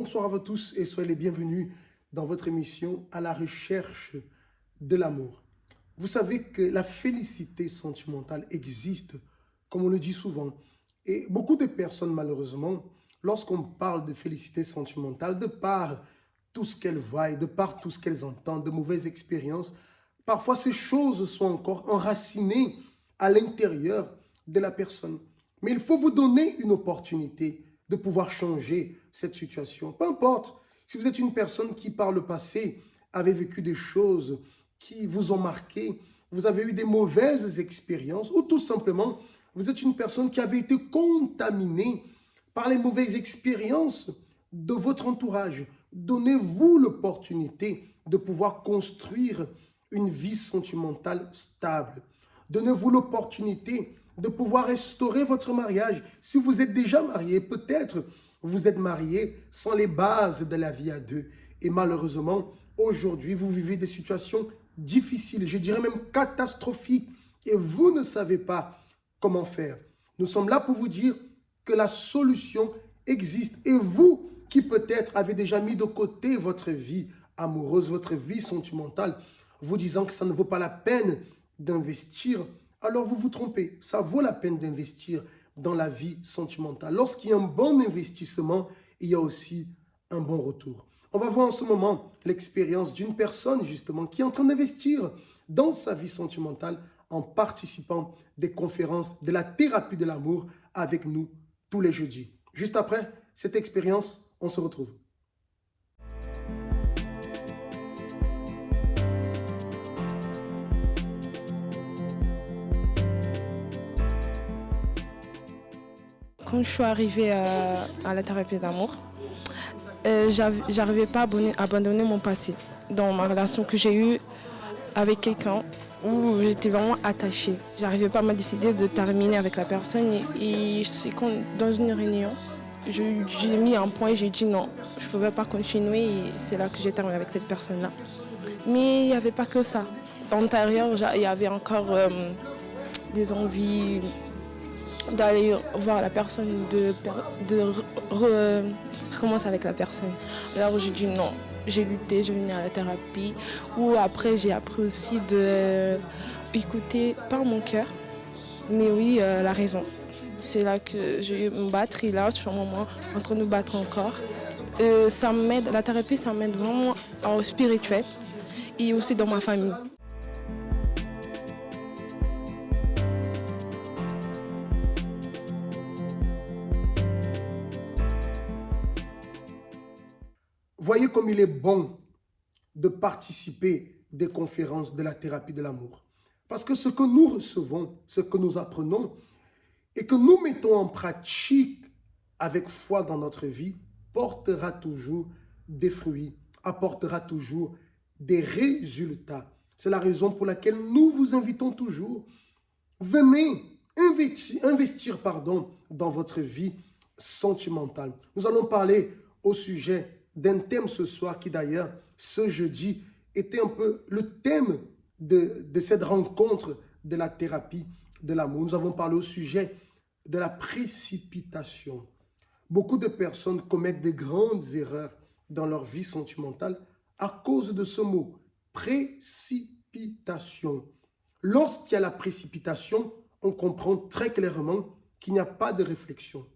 bonsoir à vous tous et soyez les bienvenus dans votre émission à la recherche de l'amour. Vous savez que la félicité sentimentale existe, comme on le dit souvent. Et beaucoup de personnes, malheureusement, lorsqu'on parle de félicité sentimentale, de par tout ce qu'elles voient, de par tout ce qu'elles entendent, de mauvaises expériences, parfois ces choses sont encore enracinées à l'intérieur de la personne. Mais il faut vous donner une opportunité de pouvoir changer cette situation. Peu importe si vous êtes une personne qui, par le passé, avait vécu des choses qui vous ont marqué, vous avez eu des mauvaises expériences, ou tout simplement, vous êtes une personne qui avait été contaminée par les mauvaises expériences de votre entourage. Donnez-vous l'opportunité de pouvoir construire une vie sentimentale stable. Donnez-vous l'opportunité de pouvoir restaurer votre mariage. Si vous êtes déjà marié, peut-être vous êtes marié sans les bases de la vie à deux. Et malheureusement, aujourd'hui, vous vivez des situations difficiles, je dirais même catastrophiques, et vous ne savez pas comment faire. Nous sommes là pour vous dire que la solution existe. Et vous qui peut-être avez déjà mis de côté votre vie amoureuse, votre vie sentimentale, vous disant que ça ne vaut pas la peine d'investir, alors vous vous trompez. Ça vaut la peine d'investir dans la vie sentimentale. Lorsqu'il y a un bon investissement, il y a aussi un bon retour. On va voir en ce moment l'expérience d'une personne justement qui est en train d'investir dans sa vie sentimentale en participant des conférences de la thérapie de l'amour avec nous tous les jeudis. Juste après cette expérience, on se retrouve. Quand je suis arrivée à la thérapie d'amour, j'arrivais pas à abandonner mon passé dans ma relation que j'ai eue avec quelqu'un où j'étais vraiment attachée. J'arrivais pas à me décider de terminer avec la personne et c'est quand dans une réunion, j'ai mis un point et j'ai dit non, je ne pouvais pas continuer et c'est là que j'ai terminé avec cette personne-là. Mais il n'y avait pas que ça. À l'intérieur, il y avait encore des envies d'aller voir la personne, de recommencer avec la personne. Alors j'ai dit non, j'ai lutté, je venais à la thérapie, où après j'ai appris aussi de écouter par mon cœur, mais oui, la raison. C'est là que j'ai eu me battre et là, je suis un moment en train de me battre encore. Ça m'aide, la thérapie, ça m'aide vraiment en spirituel et aussi dans ma famille. Voyez comme il est bon de participer des conférences de la thérapie de l'amour. Parce que ce que nous recevons, ce que nous apprenons et que nous mettons en pratique avec foi dans notre vie, portera toujours des fruits, apportera toujours des résultats. C'est la raison pour laquelle nous vous invitons toujours. Venez investir dans votre vie sentimentale. Nous allons parler au sujet d'un thème ce soir qui d'ailleurs, ce jeudi, était un peu le thème de cette rencontre de la thérapie de l'amour. Nous avons parlé au sujet de la précipitation. Beaucoup de personnes commettent de grandes erreurs dans leur vie sentimentale à cause de ce mot, précipitation. Lorsqu'il y a la précipitation, on comprend très clairement qu'il n'y a pas de réflexion.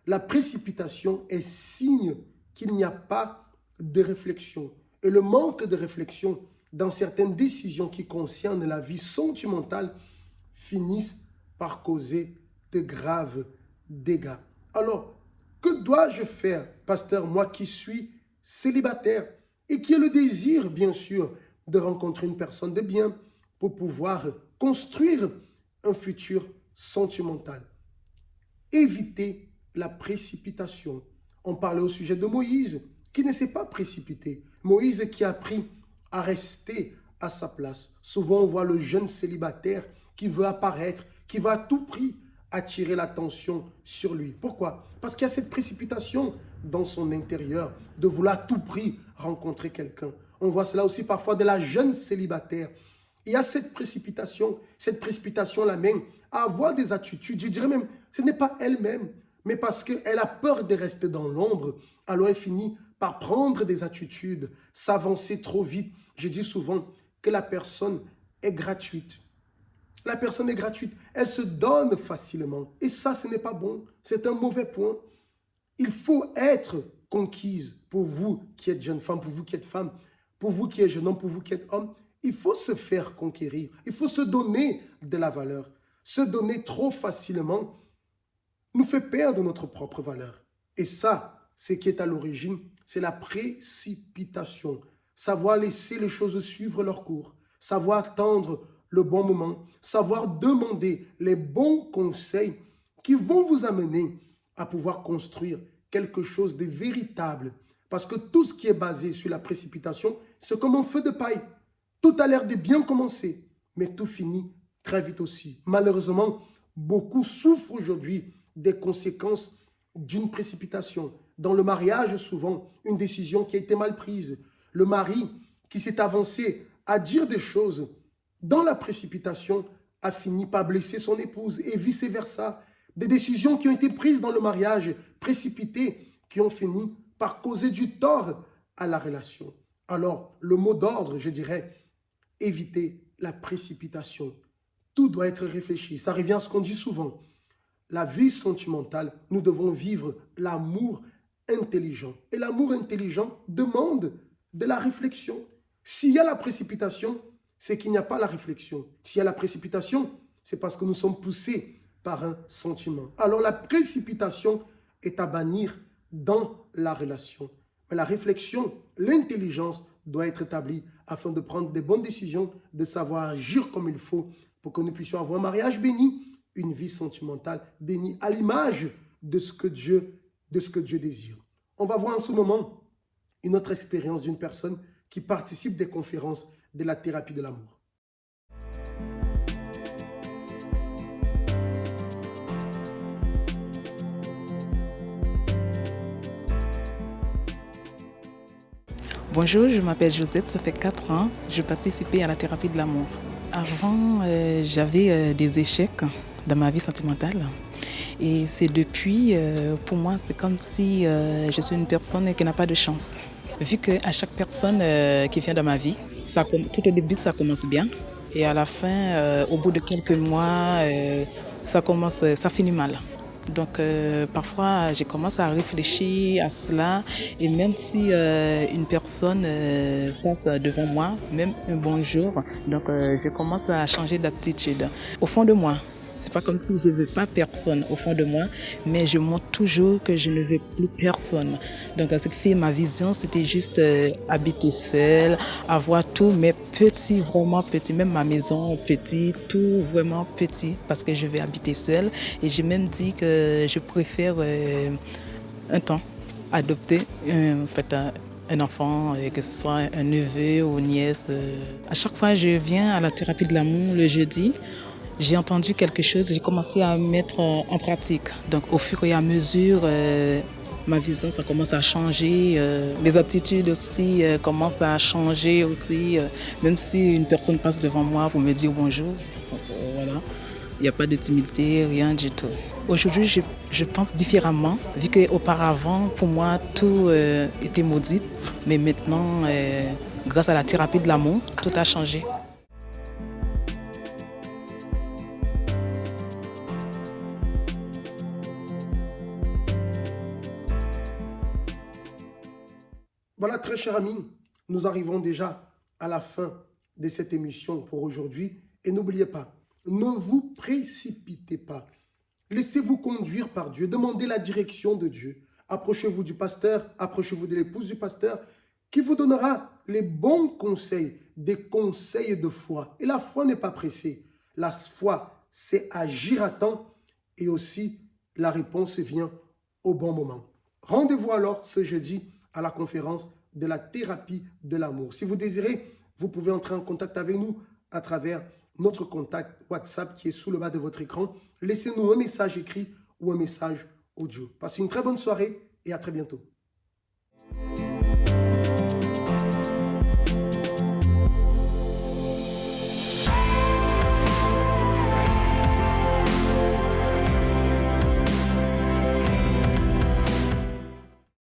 La précipitation est signe qu'il n'y a pas de réflexion. Et le manque de réflexion dans certaines décisions qui concernent la vie sentimentale finissent par causer de graves dégâts. Alors, que dois-je faire, pasteur, moi qui suis célibataire et qui ai le désir, bien sûr, de rencontrer une personne de bien pour pouvoir construire un futur sentimental? Éviter la précipitation. On parlait au sujet de Moïse, qui ne s'est pas précipité. Moïse qui a appris à rester à sa place. Souvent, on voit le jeune célibataire qui veut apparaître, qui va à tout prix attirer l'attention sur lui. Pourquoi? Parce qu'il y a cette précipitation dans son intérieur de vouloir à tout prix rencontrer quelqu'un. On voit cela aussi parfois de la jeune célibataire. Il y a cette précipitation l'amène à avoir des attitudes, je dirais même, ce n'est pas elle-même, mais parce qu'elle a peur de rester dans l'ombre, alors elle finit par prendre des attitudes, s'avancer trop vite. Je dis souvent que la personne est gratuite. La personne est gratuite, elle se donne facilement. Et ça, ce n'est pas bon, c'est un mauvais point. Il faut être conquise pour vous qui êtes jeune femme, pour vous qui êtes femme, pour vous qui êtes jeune homme, pour vous qui êtes homme. Il faut se faire conquérir, il faut se donner de la valeur. Se donner trop facilement nous fait perdre notre propre valeur. Et ça, ce qui est à l'origine, c'est la précipitation. Savoir laisser les choses suivre leur cours, savoir attendre le bon moment, savoir demander les bons conseils qui vont vous amener à pouvoir construire quelque chose de véritable. Parce que tout ce qui est basé sur la précipitation, c'est comme un feu de paille. Tout a l'air de bien commencer, mais tout finit très vite aussi. Malheureusement, beaucoup souffrent aujourd'hui des conséquences d'une précipitation. Dans le mariage, souvent, une décision qui a été mal prise. Le mari qui s'est avancé à dire des choses dans la précipitation a fini par blesser son épouse et vice-versa. Des décisions qui ont été prises dans le mariage précipitées qui ont fini par causer du tort à la relation. Alors, le mot d'ordre, je dirais, éviter la précipitation. Tout doit être réfléchi. Ça revient à ce qu'on dit souvent. La vie sentimentale, nous devons vivre l'amour intelligent. Et l'amour intelligent demande de la réflexion. S'il y a la précipitation, c'est qu'il n'y a pas la réflexion. S'il y a la précipitation, c'est parce que nous sommes poussés par un sentiment. Alors la précipitation est à bannir dans la relation. Mais la réflexion, l'intelligence doit être établie afin de prendre des bonnes décisions, de savoir agir comme il faut pour que nous puissions avoir un mariage béni, une vie sentimentale bénie à l'image de ce que Dieu désire. On va voir en ce moment une autre expérience d'une personne qui participe des conférences de la thérapie de l'amour. Bonjour, je m'appelle Josette, ça fait 4 ans, je participais à la thérapie de l'amour. Avant, j'avais des échecs dans ma vie sentimentale. Et c'est depuis, pour moi, c'est comme si je suis une personne qui n'a pas de chance. Vu qu'à chaque personne qui vient dans ma vie, tout au début, ça commence bien. Et à la fin, au bout de quelques mois, ça finit mal. Donc parfois, je commence à réfléchir à cela. Et même si une personne passe devant moi, même un bonjour, donc je commence à changer d'attitude. Au fond de moi, c'est pas comme si je ne veux pas personne au fond de moi, mais je montre toujours que je ne veux plus personne. Donc ce qui fait ma vision, c'était juste habiter seule, avoir tout, mais petit, vraiment petit, même ma maison petit, tout vraiment petit, parce que je vais habiter seule. Et j'ai même dit que je préfère un temps adopter un enfant, que ce soit un neveu ou une nièce. À chaque fois, je viens à la thérapie de l'amour le jeudi. J'ai entendu quelque chose, j'ai commencé à mettre en pratique. Donc au fur et à mesure, ma vision, ça commence à changer. Mes attitudes aussi commencent à changer aussi. Même si une personne passe devant moi pour me dire bonjour, donc, voilà. Il n'y a pas de timidité, rien du tout. Aujourd'hui, je pense différemment, vu qu'auparavant, pour moi, tout était maudit. Mais maintenant, grâce à la thérapie de l'amour, tout a changé. Voilà, très chers amis, nous arrivons déjà à la fin de cette émission pour aujourd'hui. Et n'oubliez pas, ne vous précipitez pas. Laissez-vous conduire par Dieu. Demandez la direction de Dieu. Approchez-vous du pasteur, approchez-vous de l'épouse du pasteur qui vous donnera les bons conseils, des conseils de foi. Et la foi n'est pas pressée. La foi, c'est agir à temps et aussi la réponse vient au bon moment. Rendez-vous alors ce jeudi à la conférence de la thérapie de l'amour. Si vous désirez, vous pouvez entrer en contact avec nous à travers notre contact WhatsApp qui est sous le bas de votre écran. Laissez-nous un message écrit ou un message audio. Passez une très bonne soirée et à très bientôt.